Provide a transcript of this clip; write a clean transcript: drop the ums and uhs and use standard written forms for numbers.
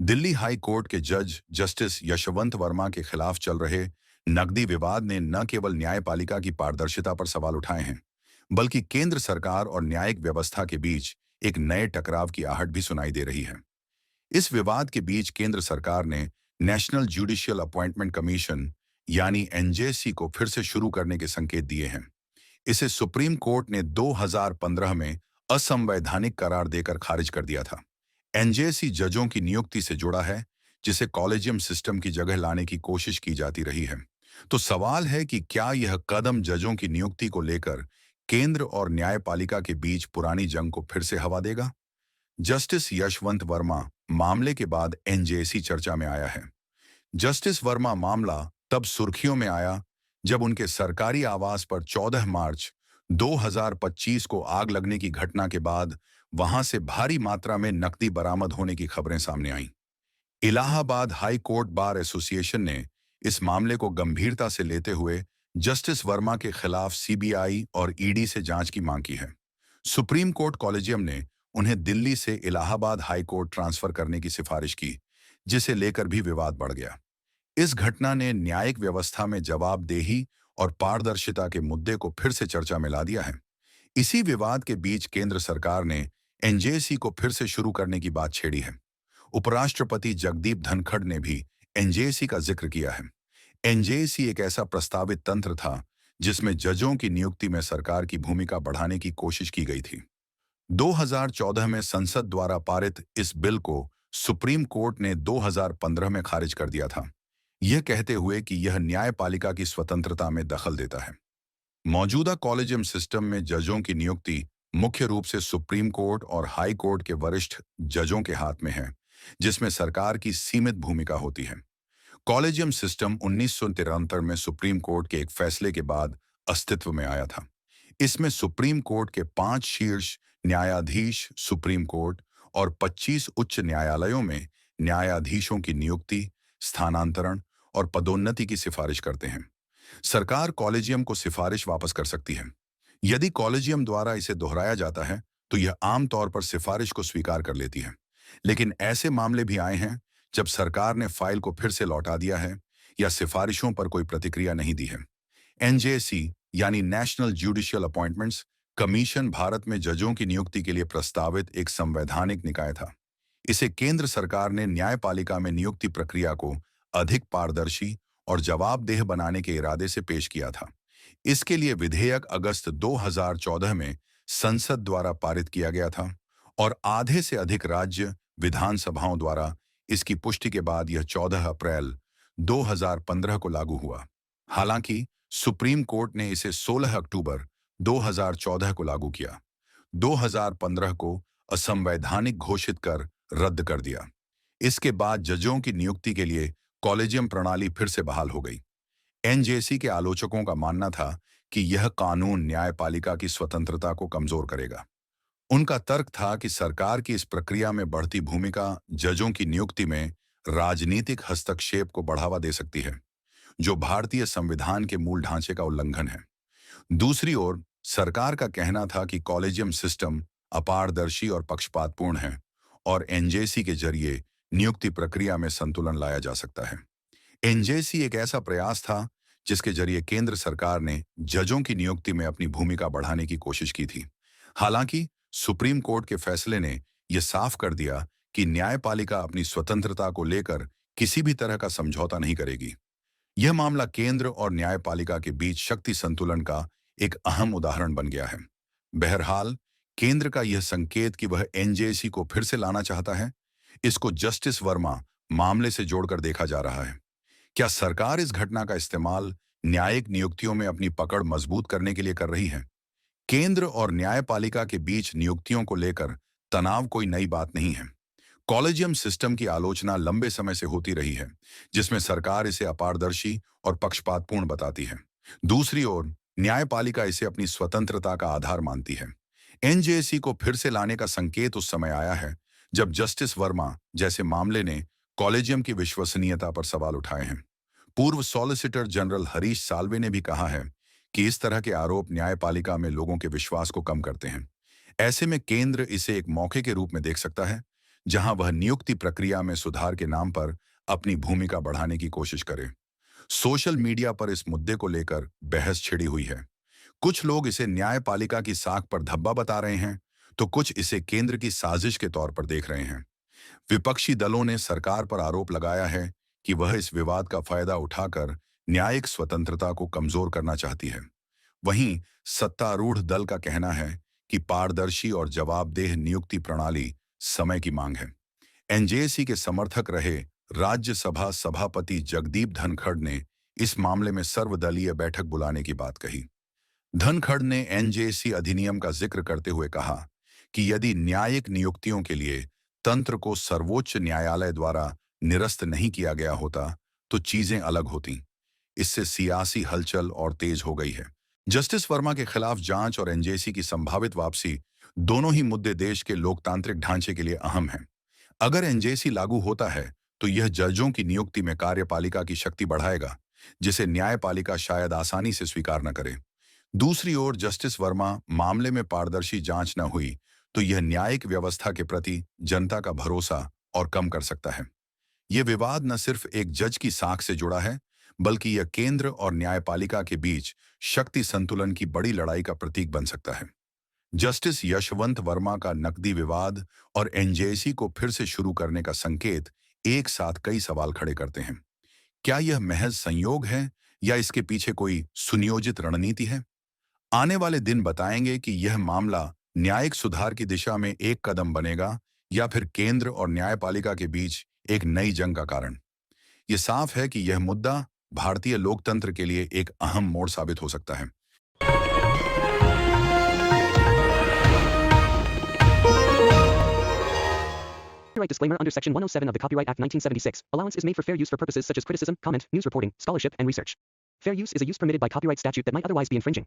Delhi high court के जज justice Yashwant Verma के खिलाफ चल रहे नकदी विवाद ने न केवल न्यायपालिका की पारदर्शिता पर सवाल उठाए हैं, बल्कि केंद्र सरकार और न्यायिक व्यवस्था के बीच एक नए टकराव की आहट भी सुनाई दे रही है। इस विवाद के बीच केंद्र सरकार ने नेशनल जुडिशियल अपॉइंटमेंट कमीशन यानी एनजेसी को फिर से शुरू करने के संकेत दिए हैं। इसे सुप्रीम कोर्ट ने 2015 में असंवैधानिक करार देकर खारिज कर दिया था। एनजेसी जजों की नियुक्ति से जुड़ा है, जिसे कॉलेजियम सिस्टम की जगह लाने की कोशिश की जाती रही है। तो सवाल है कि क्या यह कदम जजों की नियुक्ति को लेकर केंद्र और न्यायपालिका के बीच पुरानी जंग को फिर से हवा देगा? जस्टिस यशवंत वर्मा मामले के बाद एनजेसी चर्चा में आया है। जस्टिस वर्मा मामला तब सुर्खियों में आया जब उनके सरकारी आवास पर 14 मार्च 2025 को आग लगने की घटना के बाद वहां से भारी मात्रा में नकदी बरामद होने की खबरें सामने आईं। Allahabad high court bar association ने इस मामले को गंभीरता से लेते हुए जस्टिस वर्मा के खिलाफ सीबीआई और ईडी से जांच की मांग की है। सुप्रीम कोर्ट कॉलेजियम ने उन्हें दिल्ली से इलाहाबाद हाई कोर्ट ट्रांसफर करने की सिफारिश की, जिसे लेकर भी विवाद बढ़ गया। इस घटना ने न्यायिक व्यवस्था में जवाबदेही और पारदर्शिता के मुद्दे को फिर से चर्चा में ला दिया है। इसी विवाद के बीच केंद्र सरकार ने एनजेसी को फिर से शुरू करने की बात छेड़ी है। उपराष्ट्रपति जगदीप धनखड़ ने भी एनजेसी का जिक्र किया है। एनजेसी एक ऐसा प्रस्तावित तंत्र था जिसमें जजों की नियुक्ति में सरकार की भूमिका बढ़ाने की कोशिश की गई थी। 2014 में संसद द्वारा पारित इस बिल को सुप्रीम कोर्ट ने 2015 में खारिज कर दिया था, यह कहते हुए कि यह न्यायपालिका की स्वतंत्रता में दखल देता है। मौजूदा कॉलेजियम सिस्टम में जजों की नियुक्ति मुख्य रूप से सुप्रीम कोर्ट और हाई कोर्ट के वरिष्ठ जजों के हाथ में है, जिसमें सरकार की सीमित भूमिका होती है। कॉलेजियम सिस्टम 1973 में सुप्रीम कोर्ट के एक फैसले के बाद अस्तित्व में आया था। इसमें सुप्रीम कोर्ट के 5 शीर्ष न्यायाधीश सुप्रीम कोर्ट और 25 उच्च न्यायालयों में न्यायाधीशों की नियुक्ति, स्थानांतरण और पदोन्नति की सिफारिश करते हैं। सरकार कॉलेजियम को सिफारिश वापस कर सकती है। यदि कॉलेजियम द्वारा इसे दोहराया जाता है तो यह आमतौर पर सिफारिश को स्वीकार कर लेती है। लेकिन ऐसे मामले भी आए हैं जब सरकार ने फाइल को फिर से लौटा दिया है या सिफारिशों पर कोई प्रतिक्रिया नहीं दी है। एनजेसी यानी national judicial appointments commission Bharat में जजों की नियुक्ति के लिए प्रस्तावित एक संवैधानिक निकाय था। इसे केंद्र सरकार ने न्यायपालिका में नियुक्ति प्रक्रिया को अधिक पारदर्शी और जवाबदेह बनाने के इरादे से पेश किया था। इसके लिए विधेयक अगस्त 2014 में संसद द्वारा पारित किया गया था और आधे से अधिक राज्य विधानसभाओं द्वारा इसकी पुष्टि के बाद यह 14 अप्रैल 2015 को लागू हुआ। हालांकि सुप्रीम कोर्ट ने इसे 16 अक्टूबर 2014 को लागू किया। 2015 को असंवैधानिक घोषित कर रद्द कर दिया। इसके बाद जजों की नियुक्ति के लिए कॉलेजियम प्रणाली फिर से बहाल हो गई। एनजेसी के आलोचकों का मानना था कि यह कानून न्यायपालिका की स्वतंत्रता को कमजोर करेगा। उनका तर्क था कि सरकार की इस प्रक्रिया में बढ़ती भूमिका जजों की नियुक्ति में राजनीतिक हस्तक्षेप को बढ़ावा दे सकती है, जो भारतीय संविधान के मूल ढांचे का उल्लंघन है। दूसरी ओर सरकार का कहना था कि कॉलेजियम सिस्टम अपारदर्शी और पक्षपातपूर्ण है और एनजेसी के जरिए नियुक्ति प्रक्रिया में संतुलन लाया जा सकता है। एनजेसी एक ऐसा प्रयास था जिसके जरिए केंद्र सरकार ने जजों की नियुक्ति में अपनी भूमिका बढ़ाने की कोशिश की थी। हालांकि सुप्रीम कोर्ट के फैसले ने यह साफ कर दिया कि न्यायपालिका अपनी स्वतंत्रता को लेकर किसी भी तरह का समझौता नहीं करेगी। यह मामला केंद्र और न्यायपालिका के बीच शक्ति संतुलन का एक अहम उदाहरण बन गया है। बहरहाल, केंद्र का यह संकेत कि वह एनजेसी को फिर से लाना चाहता है, इसको जस्टिस वर्मा मामले से जोड़कर देखा जा रहा है। क्या सरकार इस घटना का इस्तेमाल न्यायिक नियुक्तियों में अपनी पकड़ मजबूत करने के लिए कर रही है? केंद्र और न्यायपालिका के बीच नियुक्तियों को लेकर तनाव कोई नई बात नहीं है। कॉलेजियम सिस्टम की आलोचना लंबे समय से होती रही है, जिसमें सरकार इसे अपारदर्शी और पक्षपातपूर्ण बताती है। दूसरी ओर न्यायपालिका इसे अपनी स्वतंत्रता का आधार मानती है। एनजेसी को फिर से लाने का संकेत उस समय आया है जब जस्टिस वर्मा जैसे मामले ने कॉलेजियम की विश्वसनीयता पर सवाल उठाए हैं। पूर्व सॉलिसिटर जनरल हरीश साल्वे ने भी कहा है कि इस तरह के आरोप न्यायपालिका में लोगों के विश्वास को कम करते हैं। ऐसे में केंद्र इसे एक मौके के रूप में देख सकता है, जहां वह नियुक्ति प्रक्रिया में सुधार के नाम पर अपनी भूमिका बढ़ाने की कोशिश करे। सोशल मीडिया पर इस मुद्दे को लेकर बहस छिड़ी हुई है। कुछ लोग इसे न्यायपालिका की साख पर धब्बा बता रहे हैं, तो कुछ इसे केंद्र की साजिश के तौर पर देख रहे हैं। विपक्षी दलों ने सरकार पर आरोप लगाया है कि वह इस विवाद का फायदा उठाकर न्यायिक स्वतंत्रता को कमजोर करना चाहती है। वहीं सत्तारूढ़ दल का कहना है कि पारदर्शी और जवाबदेह नियुक्ति प्रणाली समय की मांग है। एनजेसी के समर्थक रहे राज्यसभा सभापति जगदीप धनखड़ ने इस मामले में सर्वदलीय बैठक बुलाने की बात कही। धनखड़ ने एनजेसी अधिनियम का जिक्र करते हुए कहा कि यदि न्यायिक नियुक्तियों के लिए तंत्र को सर्वोच्च न्यायालय द्वारा निरस्त नहीं किया गया होता तो चीजें अलग होती। इससे सियासी हलचल और तेज हो गई है। जस्टिस वर्मा के खिलाफ जांच और एनजेसी की संभावित वापसी, दोनों ही मुद्दे देश के लोकतांत्रिक ढांचे के लिए अहम हैं। अगर एनजेसी लागू होता है तो यह जजों की नियुक्ति में कार्यपालिका की शक्ति बढ़ाएगा, जिसे न्यायपालिका शायद आसानी से स्वीकार न करे। दूसरी ओर जस्टिस वर्मा मामले में पारदर्शी जांच न हुई तो यह न्यायिक व्यवस्था के प्रति जनता का भरोसा और कम कर सकता है। यह विवाद न सिर्फ एक जज की साख से जुड़ा है, बल्कि यह केंद्र और न्यायपालिका के बीच शक्ति संतुलन की बड़ी लड़ाई का प्रतीक बन सकता है। जस्टिस यशवंत वर्मा का नकदी विवाद और एनजेसी को फिर से शुरू करने का संकेत एक साथ कई सवाल खड़े करते हैं। क्या यह महज संयोग है या इसके पीछे कोई सुनियोजित रणनीति है? आने वाले दिन बताएंगे कि यह मामला न्यायिक सुधार की दिशा में एक कदम बनेगा या फिर केंद्र और न्यायपालिका के बीच एक नई जंग का कारण। यह साफ है कि यह मुद्दा भारतीय लोकतंत्र के लिए एक अहम मोड़ साबित हो सकता है। Copyright disclaimer under Section 107 of the Copyright Act 1976. Allowance is made for fair use for purposes such as criticism, comment, news reporting, scholarship, and research. Fair use is a use permitted by copyright statute that might otherwise be infringing.